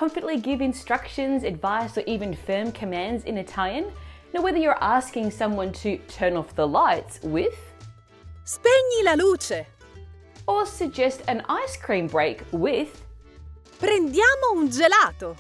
confidently give instructions, advice, or even firm commands in Italian? Now, whether you're asking someone to turn off the lights with, Spegni la luce. or suggest an ice cream break with, Prendiamo un gelato.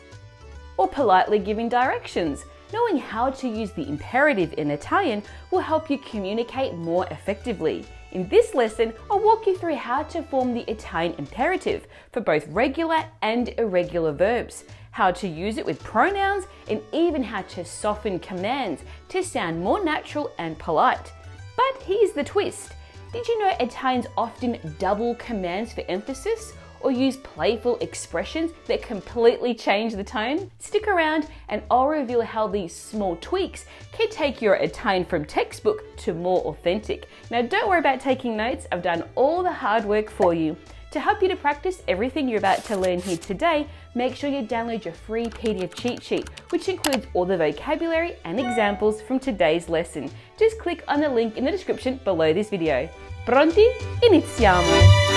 or politely giving directions, knowing how to use the imperative in Italian will help you communicate more effectively. In this lesson, I'll walk you through how to form the Italian imperative for both regular and irregular verbs, how to use it with pronouns, and even how to soften commands to sound more natural and polite. But here's the twist. Did you know Italians often double commands for emphasis or use playful expressions that completely change the tone? Stick around and I'll reveal how these small tweaks can take your Italian from textbook to more authentic. Now don't worry about taking notes, I've done all the hard work for you. To help you to practice everything you're about to learn here today, make sure you download your free PDF cheat sheet, which includes all the vocabulary and examples from today's lesson. Just click on the link in the description below this video. Pronti? Iniziamo!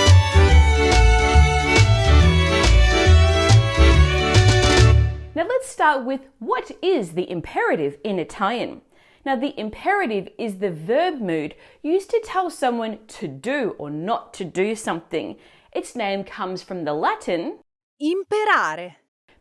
Now let's start with what is the imperative in Italian. Now the imperative is the verb mood used to tell someone to do or not to do something. Its name comes from the Latin Imperare.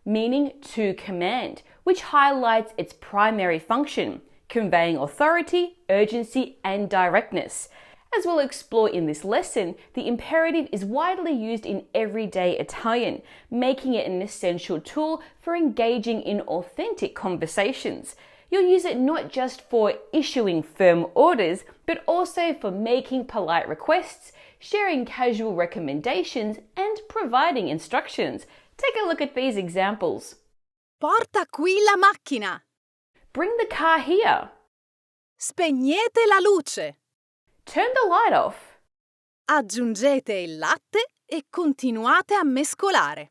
meaning to command, which highlights its primary function, conveying authority, urgency, and directness. As we'll explore in this lesson, the imperative is widely used in everyday Italian, making it an essential tool for engaging in authentic conversations. You'll use it not just for issuing firm orders, but also for making polite requests, sharing casual recommendations, and providing instructions. Take a look at these examples. Porta qui la macchina. Bring the car here. Spegnete la luce. Turn the light off. Aggiungete il latte e continuate a mescolare.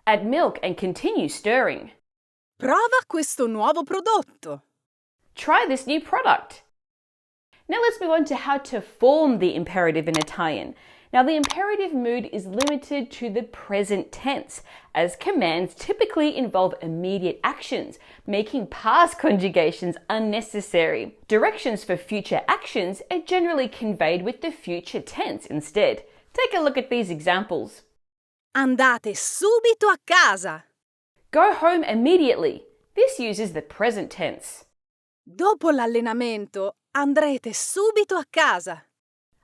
Add milk and continue stirring. Prova questo nuovo prodotto. Try this new product. Now let's move on to how to form the imperative in Italian. Now the imperative mood is limited to the present tense, as commands typically involve immediate actions, making past conjugations unnecessary. Directions for future actions are generally conveyed with the future tense instead. Take a look at these examples. Andate subito a casa. Go home immediately. This uses the present tense. Dopo l'allenamento andrete subito a casa.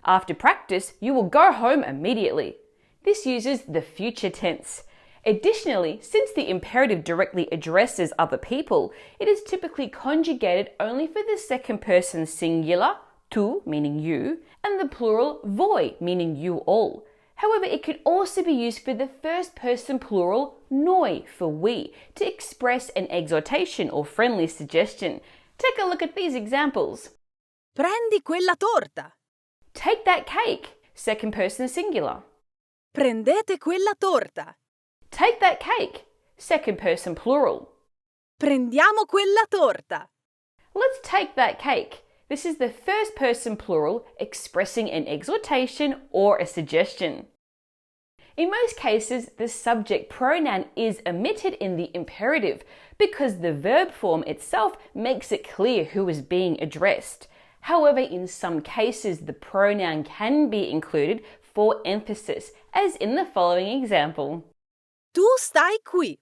After practice, you will go home immediately. This uses the future tense. Additionally, since the imperative directly addresses other people, it is typically conjugated only for the second person singular, tu, meaning you, and the plural, voi, meaning you all. However, it could also be used for the first person plural, noi, for we, to express an exhortation or friendly suggestion. Take a look at these examples. Prendi quella torta. Take that cake, second person singular. Prendete quella torta. Take that cake, second person plural. Prendiamo quella torta. Let's take that cake. This is the first person plural expressing an exhortation or a suggestion. In most cases, the subject pronoun is omitted in the imperative because the verb form itself makes it clear who is being addressed. However, in some cases, the pronoun can be included for emphasis, as in the following example. Tu stai qui.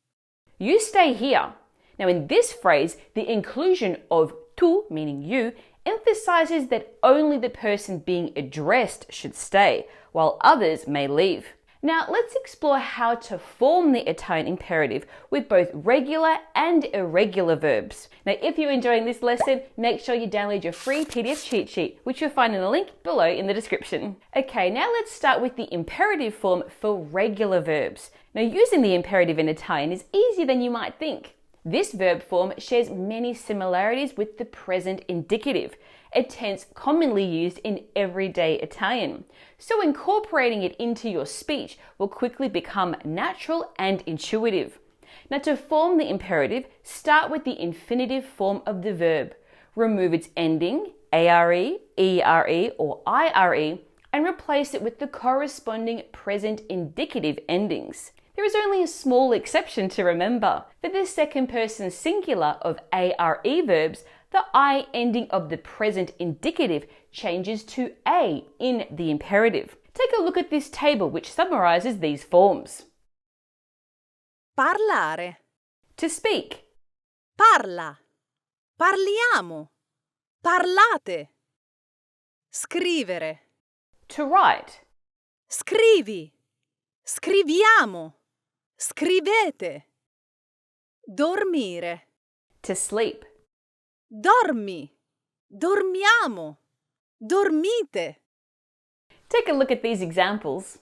You stay here. Now, in this phrase, the inclusion of tu, meaning you, emphasizes that only the person being addressed should stay, while others may leave. Now, let's explore how to form the Italian imperative with both regular and irregular verbs. Now, if you're enjoying this lesson, make sure you download your free PDF cheat sheet, which you'll find in the link below in the description. Okay, now let's start with the imperative form for regular verbs. Now, using the imperative in Italian is easier than you might think. This verb form shares many similarities with the present indicative, a tense commonly used in everyday Italian. So incorporating it into your speech will quickly become natural and intuitive. Now, to form the imperative, start with the infinitive form of the verb. Remove its ending, are, ere, or ire, and replace it with the corresponding present indicative endings. There is only a small exception to remember. For the second person singular of are verbs, the I ending of the present indicative changes to a in the imperative. Take a look at this table which summarizes these forms. Parlare. To speak. Parla. Parliamo. Parlate. Scrivere. To write. Scrivi. Scriviamo. Scrivete. Dormire. To sleep. Dormi. Dormiamo. Dormite. Take a look at these examples.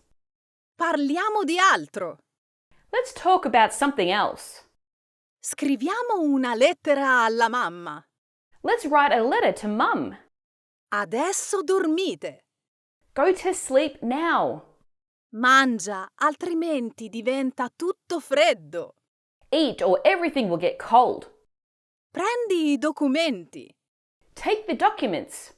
Parliamo di altro. Let's talk about something else. Scriviamo una lettera alla mamma. Let's write a letter to Mum. Adesso dormite. Go to sleep now. Mangia, altrimenti diventa tutto freddo. Eat or everything will get cold. Prendi i documenti. Take the documents.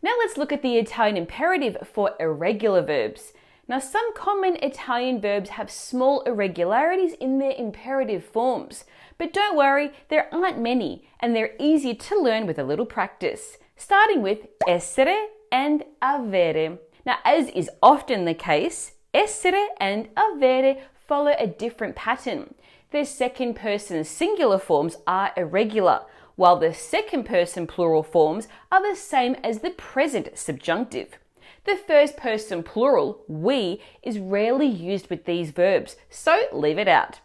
Now let's look at the Italian imperative for irregular verbs. Now some common Italian verbs have small irregularities in their imperative forms. But don't worry, there aren't many and they're easy to learn with a little practice. Starting with essere and avere. Now as is often the case, essere and avere follow a different pattern. Their second person singular forms are irregular, while the second person plural forms are the same as the present subjunctive. The first person plural, we, is rarely used with these verbs, so leave it out.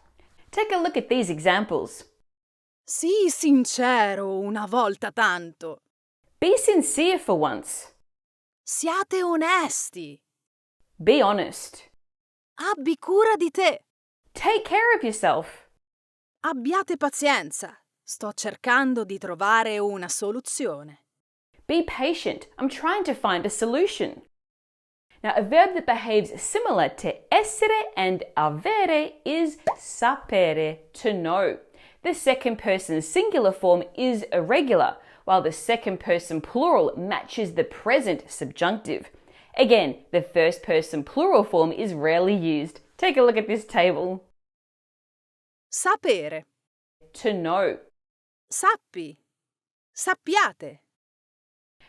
Take a look at these examples. Sii sincero una volta tanto. Be sincere for once. Siate onesti. Be honest. Abbi cura di te. Take care of yourself. Abbiate pazienza. Sto cercando di trovare una soluzione. Be patient. I'm trying to find a solution. Now, a verb that behaves similar to essere and avere is sapere, to know. The second person singular form is irregular, while the second person plural matches the present subjunctive. Again, the first person plural form is rarely used. Take a look at this table. Sapere. To know. Sappi. Sappiate.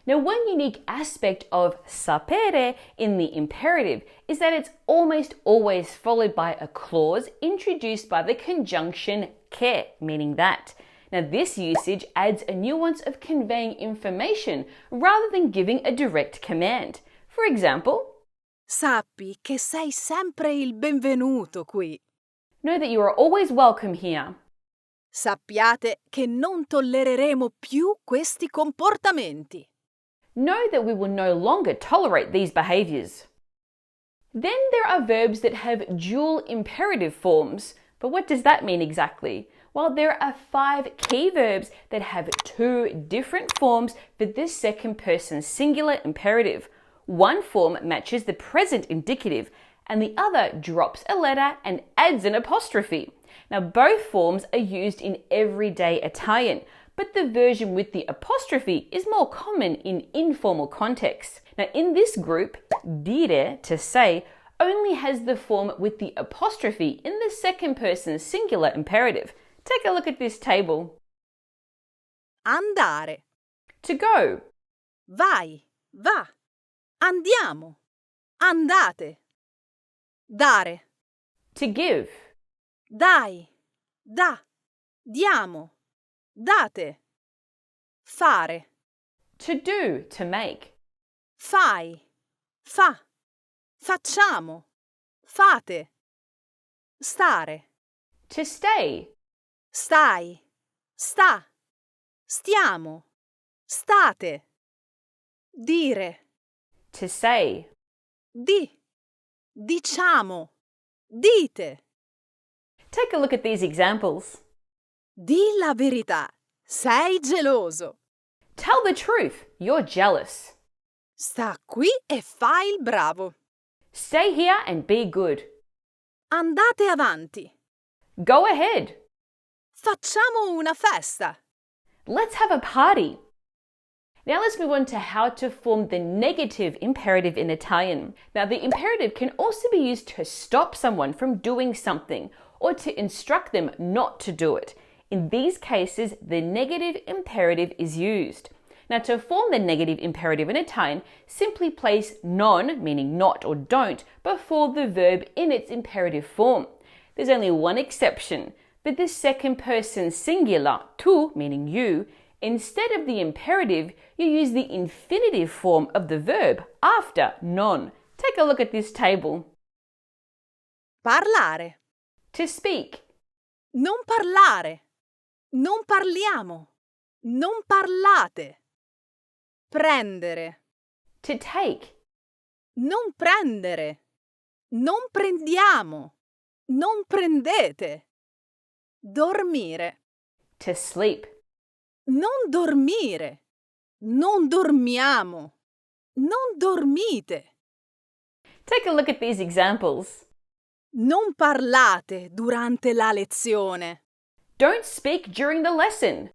Now, one unique aspect of sapere in the imperative is that it's almost always followed by a clause introduced by the conjunction che, meaning that. Now, this usage adds a nuance of conveying information rather than giving a direct command. For example, Sappi che sei sempre il benvenuto qui. know that you are always welcome here. Sappiate che non tollereremo più questi comportamenti. Know that we will no longer tolerate these behaviors. Then there are verbs that have dual imperative forms. But what does that mean exactly? Well, there are 5 key verbs that have 2 different forms for this second person singular imperative. One form matches the present indicative and the other drops a letter and adds an apostrophe. Now, both forms are used in everyday Italian, but the version with the apostrophe is more common in informal contexts. Now, in this group, dire, to say, only has the form with the apostrophe in the second person singular imperative. Take a look at this table. Andare. To go. Vai. Va. Andiamo. Andate. Dare. To give. Dai. Da. Diamo. Date. Fare. To do, to make. Fai. Fa. Facciamo. Fate. Stare. To stay. Stai. Sta. Stiamo. State. Dire. To say. Di. Diciamo. Dite. Take a look at these examples. Di la verità. Sei geloso. Tell the truth, you're jealous. Sta qui e fai il bravo. Stay here and be good. Andate avanti. Go ahead. Facciamo una festa. Let's have a party. Now let's move on to how to form the negative imperative in Italian. Now the imperative can also be used to stop someone from doing something or to instruct them not to do it. In these cases, the negative imperative is used. Now to form the negative imperative in Italian, simply place non, meaning not or don't, before the verb in its imperative form. There's only one exception. With the second person singular, tu, meaning you, instead of the imperative, you use the infinitive form of the verb after non. Take a look at this table. Parlare. To speak. Non parlare. Non parliamo. Non parlate. Prendere. To take. Non prendere. Non prendiamo. Non prendete. Dormire. To sleep. Non dormire. Non dormiamo. Non dormite. Take a look at these examples. Non parlate durante la lezione. Don't speak during the lesson.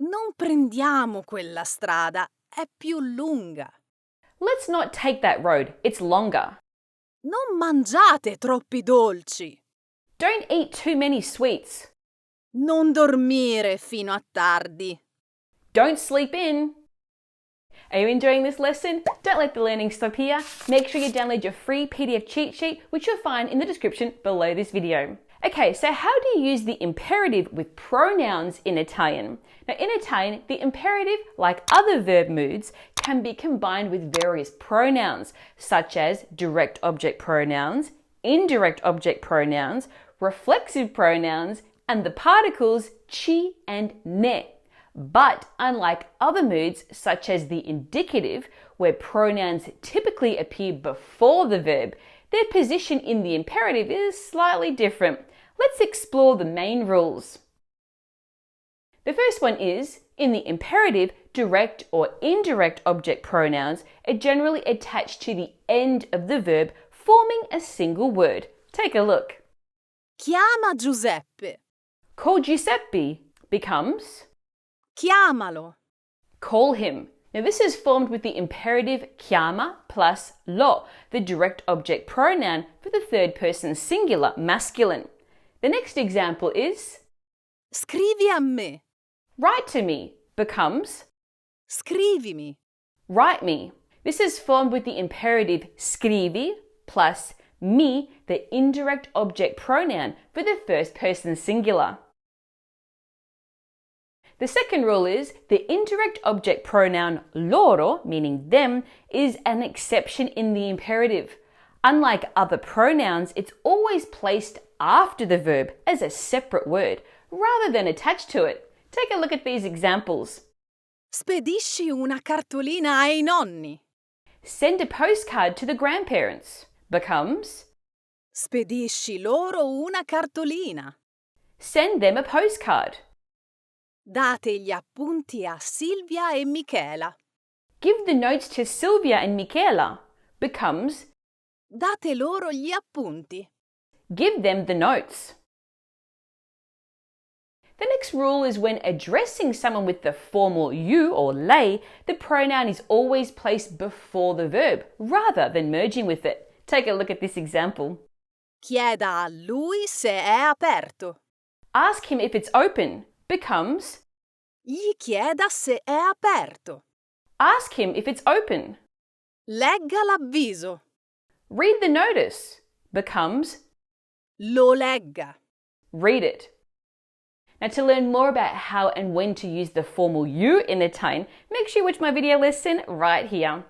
Non prendiamo quella strada, è più lunga. Let's not take that road, it's longer. Non mangiate troppi dolci. Don't eat too many sweets. Non dormire fino a tardi. Don't sleep in. Are you enjoying this lesson? Don't let the learning stop here. Make sure you download your free PDF cheat sheet, which you'll find in the description below this video. Okay, so how do you use the imperative with pronouns in Italian? Now in Italian, the imperative, like other verb moods, can be combined with various pronouns, such as direct object pronouns, indirect object pronouns, reflexive pronouns, and the particles ci and ne. But unlike other moods, such as the indicative, where pronouns typically appear before the verb, their position in the imperative is slightly different. Let's explore the main rules. The first one is, in the imperative, direct or indirect object pronouns are generally attached to the end of the verb, forming a single word. Take a look. Chiama Giuseppe. Call Giuseppe becomes Chiamalo. call him. Now this is formed with the imperative chiama plus lo, the direct object pronoun for the third person singular, masculine. The next example is Scrivi a me. write to me becomes Scrivimi. write me. This is formed with the imperative scrivi plus mi, the indirect object pronoun for the first person singular. The second rule is the indirect object pronoun loro, meaning them, is an exception in the imperative. Unlike other pronouns, it's always placed after the verb as a separate word, rather than attached to it. Take a look at these examples. Spedisci una cartolina ai nonni. Send a postcard to the grandparents becomes Spedisci loro una cartolina. send them a postcard. Date gli appunti a Silvia e Michela. Give the notes to Sylvia and Michela becomes Date loro gli appunti. give them the notes. The next rule is when addressing someone with the formal you or lei, the pronoun is always placed before the verb rather than merging with it. Take a look at this example. Chieda a lui se è aperto. Ask him if it's open becomes Gli chieda se è aperto. ask him if it's open. Legga l'avviso. Read the notice becomes Lo legga. read it. Now to learn more about how and when to use the formal you in Italian, make sure you watch my video lesson right here.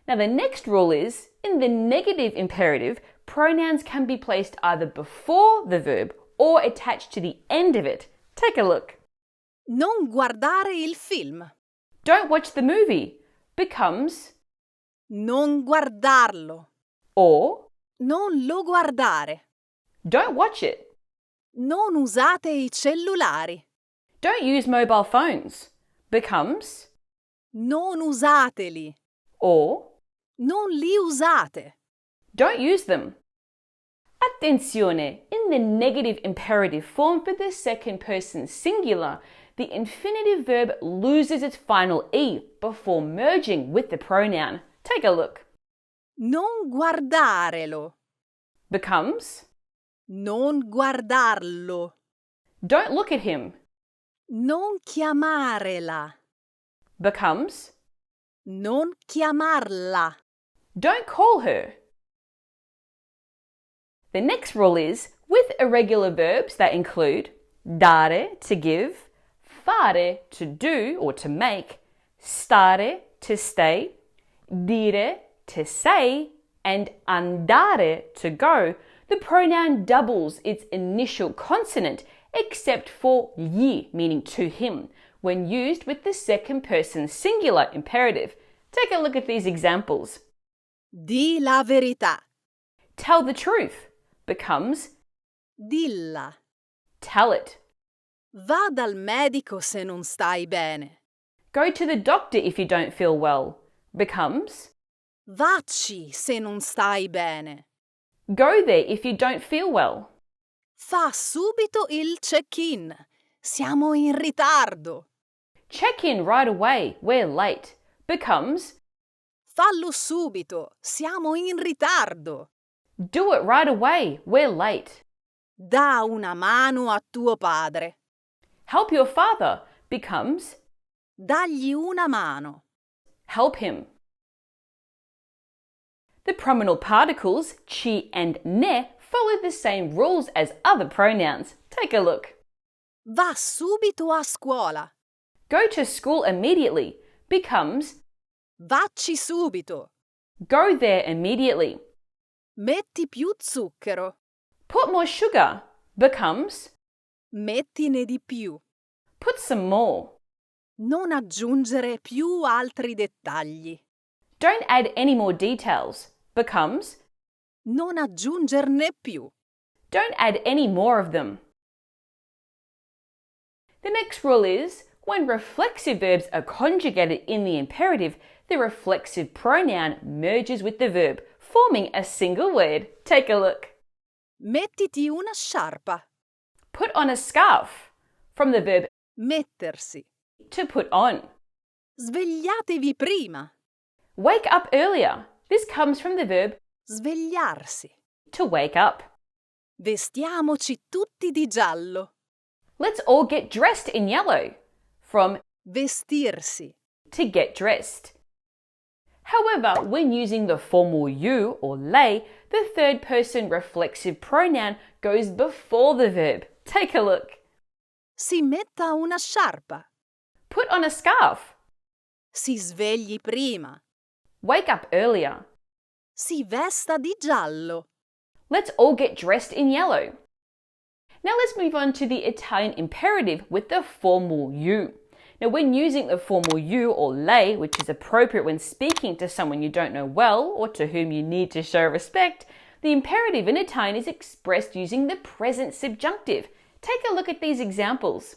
Now the next rule is, in the negative imperative, pronouns can be placed either before the verb or attached to the end of it. Take a look. Non guardare il film. Don't watch the movie becomes Non guardarlo. or Non lo guardare. don't watch it. Non usate i cellulari. Don't use mobile phones becomes Non usateli. or Non li usate. don't use them. Attenzione! In the negative imperative form for the second person singular, the infinitive verb loses its final E before merging with the pronoun. Take a look. Non guardarelo. Becomes Non guardarlo. don't look at him. Non chiamarela. Becomes Non chiamarla. don't call her. The next rule is, with irregular verbs that include dare, to give, fare, to do or to make, stare, to stay, dire, to say, and andare, to go, the pronoun doubles its initial consonant except for gli, meaning to him, when used with the second person singular imperative. Take a look at these examples. Di la verità. Tell the truth becomes Dilla. tell it. Va dal medico se non stai bene. Go to the doctor if you don't feel well becomes Vacci se non stai bene. go there if you don't feel well. Fa subito il check-in. Siamo in ritardo. Check in right away, we're late becomes Fallo subito. Siamo in ritardo. do it right away, we're late. Da una mano a tuo padre. Help your father becomes Dagli una mano. help him. The pronominal particles ci and ne follow the same rules as other pronouns. Take a look. Va subito a scuola. Go to school immediately becomes Vacci subito. go there immediately. Metti più zucchero. Put more sugar becomes Mettine di più. put some more. Non aggiungere più altri dettagli. Don't add any more details becomes Non aggiungerne più. don't add any more of them. The next rule is, when reflexive verbs are conjugated in the imperative, the reflexive pronoun merges with the verb, forming a single word. Take a look. Mettiti una sciarpa. Put on a scarf, from the verb Mettersi. to put on. Svegliatevi prima. Wake up earlier. This comes from the verb Svegliarsi. to wake up. Vestiamoci tutti di giallo. Let's all get dressed in yellow, from Vestirsi. to get dressed. However, when using the formal you or lei, the third person reflexive pronoun goes before the verb. Take a look. Si metta una sciarpa. Put on a scarf. Si svegli prima. Wake up earlier. Si vesta di giallo. Let's all get dressed in yellow. Now let's move on to the Italian imperative with the formal you. Now when using the formal you or lei, which is appropriate when speaking to someone you don't know well or to whom you need to show respect, the imperative in Italian is expressed using the present subjunctive. Take a look at these examples.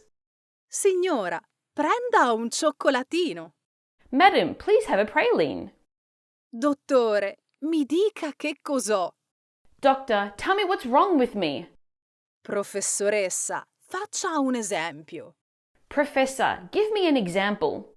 Signora, prenda un cioccolatino. Madam, please have a praline. Dottore, mi dica che cos'ho. Doctor, tell me what's wrong with me. Professoressa, faccia un esempio. Professor, give me an example.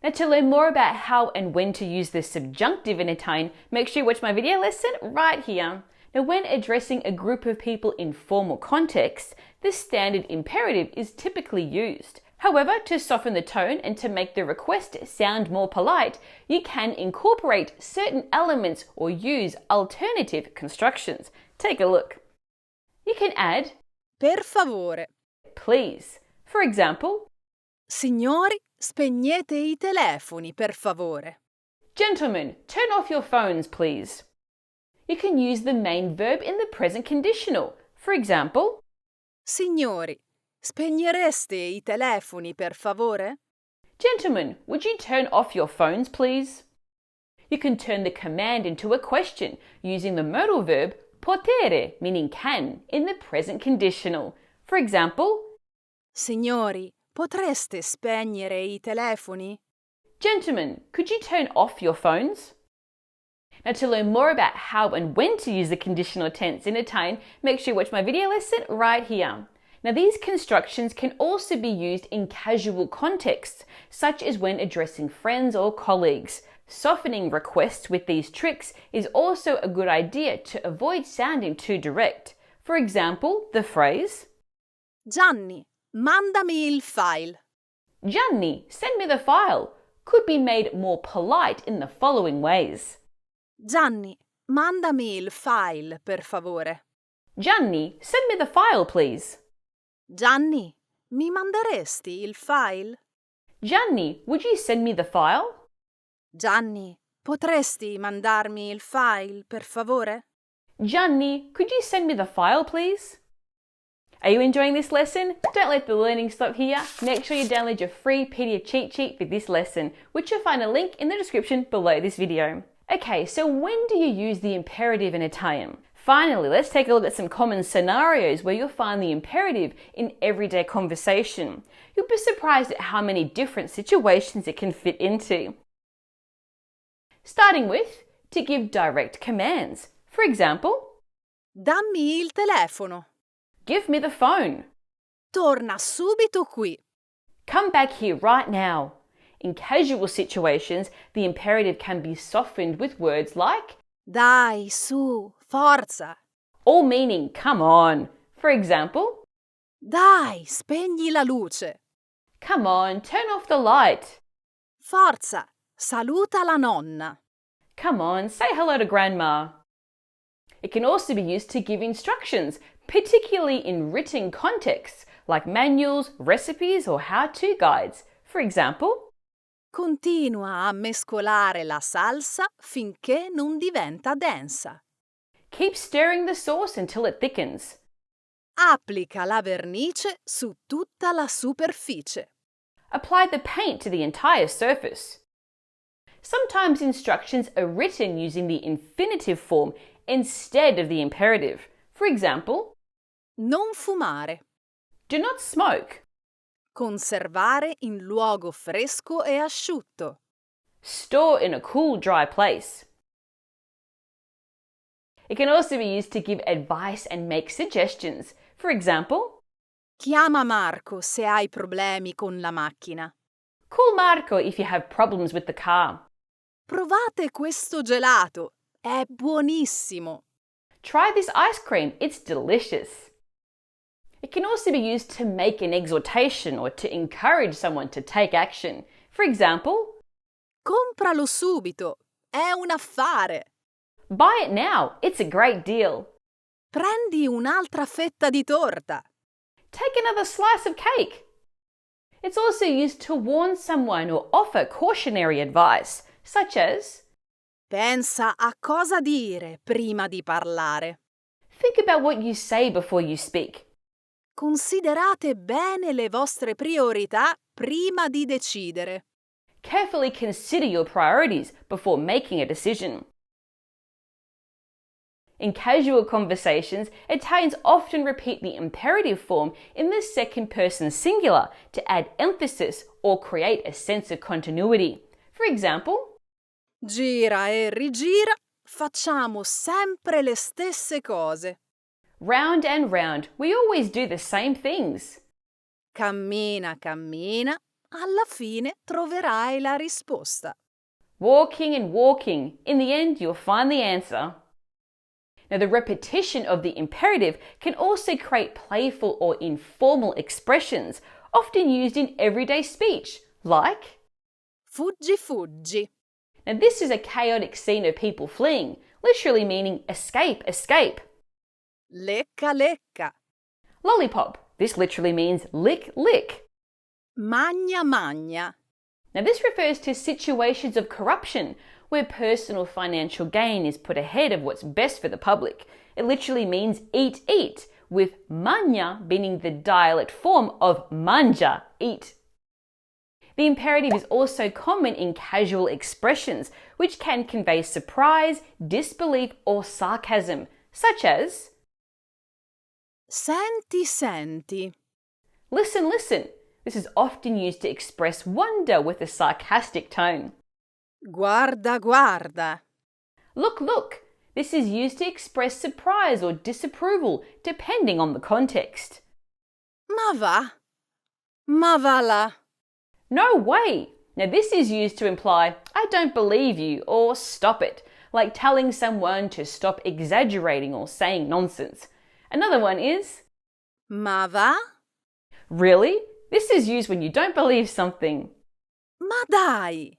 Now to learn more about how and when to use the subjunctive in Italian, make sure you watch my video lesson right here. Now when addressing a group of people in formal contexts, the standard imperative is typically used. However, to soften the tone and to make the request sound more polite, you can incorporate certain elements or use alternative constructions. Take a look. You can add Per favore. please. For example, Signori, spegnete i telefoni, per favore. gentlemen, turn off your phones, please. You can use the main verb in the present conditional. For example, Signori, spegnereste i telefoni, per favore? gentlemen, would you turn off your phones, please? You can turn the command into a question using the modal verb potere, meaning can, in the present conditional. For example, Signori, potreste spegnere i telefoni? gentlemen, could you turn off your phones? Now to learn more about how and when to use the conditional tense in Italian, make sure you watch my video lesson right here. Now, these constructions can also be used in casual contexts, such as when addressing friends or colleagues. Softening requests with these tricks is also a good idea to avoid sounding too direct. For example, the phrase, Gianni, mandami il file. Gianni, send me the file, could be made more polite in the following ways. Gianni, mandami il file, per favore. Gianni, send me the file, please. Gianni, mi manderesti il file? Gianni, would you send me the file? Gianni, potresti mandarmi il file, per favore? Gianni, could you send me the file, please? Are you enjoying this lesson? Don't let the learning stop here. Make sure you download your free PDF cheat sheet for this lesson, which you'll find a link in the description below this video. Okay, so when do you use the imperative in Italian? Finally, let's take a look at some common scenarios where you'll find the imperative in everyday conversation. You'll be surprised at how many different situations it can fit into. Starting with, to give direct commands. For example, Dammi il telefono. give me the phone. Torna subito qui. Come back here right now. In casual situations, the imperative can be softened with words like Dai, su, forza. all meaning come on. For example, Dai, spegni la luce. come on, turn off the light. Forza, saluta la nonna. Come on, say hello to grandma. It can also be used to give instructions, particularly in written contexts like manuals, recipes, or how-to guides. For example, Continua a mescolare la salsa finché non diventa densa. keep stirring the sauce until it thickens. Applica la vernice su tutta la superficie. Apply the paint to the entire surface. Sometimes instructions are written using the infinitive form instead of the imperative. For example, Non fumare. do not smoke. Conservare in luogo fresco e asciutto. Store in a cool, dry place. It can also be used to give advice and make suggestions. For example, Chiama Marco se hai problemi con la macchina. call Marco if you have problems with the car. Provate questo gelato, è buonissimo. Try this ice cream, it's delicious. It can also be used to make an exhortation or to encourage someone to take action. For example, Compralo subito, è un affare. buy it now, it's a great deal. Prendi un'altra fetta di torta. Take another slice of cake. It's also used to warn someone or offer cautionary advice, such as, Pensa a cosa dire prima di parlare. think about what you say before you speak. Considerate bene le vostre priorità prima di decidere. Carefully consider your priorities before making a decision. In casual conversations, Italians often repeat the imperative form in the second person singular to add emphasis or create a sense of continuity. For example, Gira e rigira, facciamo sempre le stesse cose. round and round, we always do the same things. Cammina, cammina, alla fine troverai la risposta. Walking and walking, in the end you'll find the answer. Now, the repetition of the imperative can also create playful or informal expressions, often used in everyday speech, like, Fuggi, fuggi. now this is a chaotic scene of people fleeing, literally meaning escape, escape. Lecca, lecca. Lollipop, this literally means lick, lick. Magna, magna. Now, this refers to situations of corruption where personal financial gain is put ahead of what's best for the public. It literally means eat, eat, with magna being the dialect form of mangia, eat. The imperative is also common in casual expressions, which can convey surprise, disbelief, or sarcasm, such as, Senti, senti. listen, listen. This is often used to express wonder with a sarcastic tone. Guarda, guarda. Look, look. This is used to express surprise or disapproval, depending on the context. Ma va? Ma va là. No way! Now this is used to imply, I don't believe you, or stop it, like telling someone to stop exaggerating or saying nonsense. Another one is, Ma va? really? This is used when you don't believe something. Ma dai.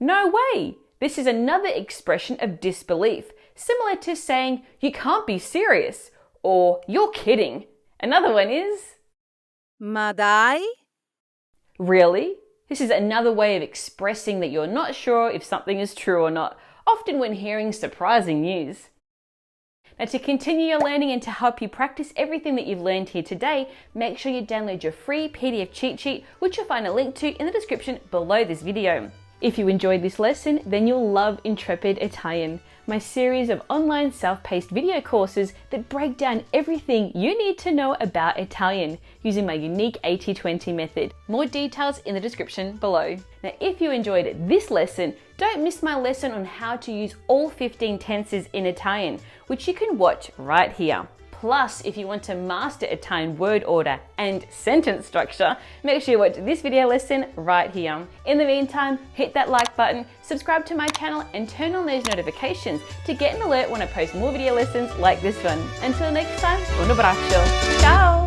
No way! This is another expression of disbelief, similar to saying, you can't be serious, or you're kidding. Another one is, Ma dai? really? This is another way of expressing that you're not sure if something is true or not, often when hearing surprising news. Now, to continue your learning and to help you practice everything that you've learned here today, make sure you download your free PDF cheat sheet, which you'll find a link to in the description below this video. If you enjoyed this lesson, then you'll love Intrepid Italian, my series of online self-paced video courses that break down everything you need to know about Italian using my unique 80-20 method. More details in the description below. Now, if you enjoyed this lesson, don't miss my lesson on how to use all 15 tenses in Italian, which you can watch right here. Plus, if you want to master Italian word order and sentence structure, make sure you watch this video lesson right here. In the meantime, hit that like button, subscribe to my channel, and turn on those notifications to get an alert when I post more video lessons like this one. Until next time, un abbraccio. Ciao!